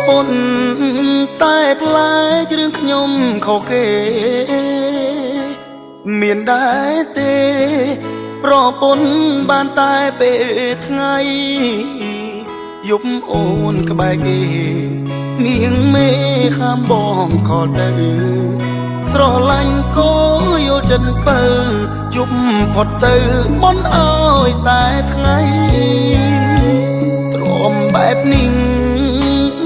ពន្ធតែផ្លែករឿងខ្ញុំខុសគេមានដែរទេប្រពន្ធបានតែពេលថ្ងៃយប់អូនក្បែរគេនាងមេខាំបងខលទៅស្រឡាញ់ក៏យល់ចិនបើយប់ផុតទៅបនអើយតែថ្ងៃទ្រាំបែបនេះ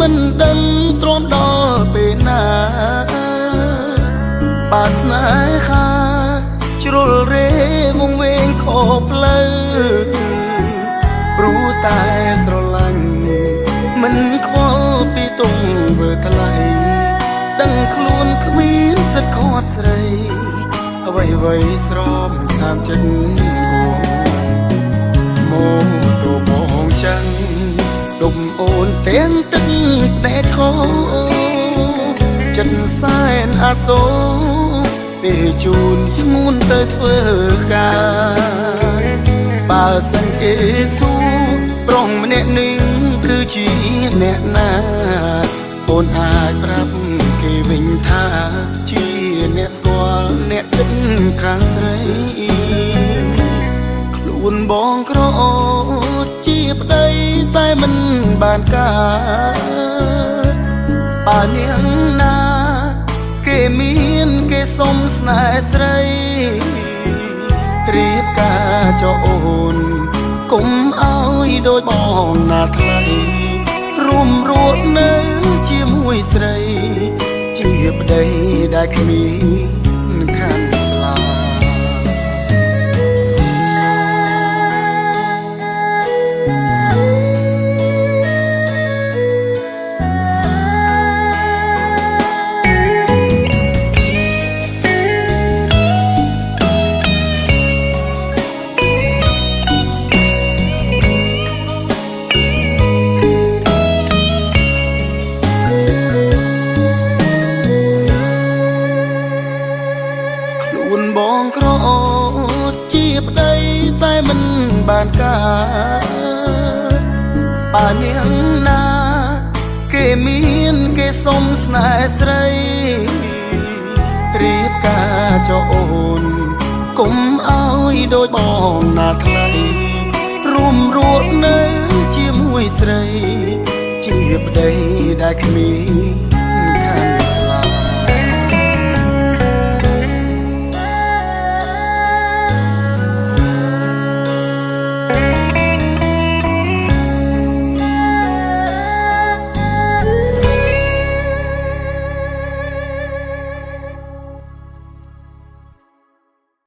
មិនដឹងទ្រាំដល់ពេលណាបាស្នេហាជ្រុលរេវងវែងខុសផ្លូវព្រោះតែស្រឡាញ់មិនខ្វល់ពីទុំធ្វើថ្លៃដឹងខ្លួនគ្មានសិទ្ធិខាត់ស្រីអ្វីស្របតាមចិត្តបងមកទៅបងចឹងដុំអូនទាំងទឹកតែខោចិត្តសែនអាសូរពេលជូនស្ងួនទៅធ្វើការបើសិនគេសួរប្រុសម្នាក់នឹងគឺជាអ្នកណាអូនអាចប្រាប់គេវិញថាជាអ្នកស្គាល់អ្នកគិតខាងស្រីខ្លួនបងក្រជាប្តីតែមិនបានការបើនាងណាគេមានគេសុំស្នេហ៍ស្រីរៀបការចោអូនកុំឲ្យដូចបងណាថ្លៃរួមរត់នៅជាមួយស្រីជាប្តីដែលគ្មានខានស្លាបងក្រជាប្តីតែមិនបានការបើនាងណាគេមានគេសុំស្នេហ៍ស្រីរៀបការចោអូនកុំឲ្យដូចបងណាថ្លៃរួមរត់នៅជាមួយស្រីជាប្តីដែលគ្មាន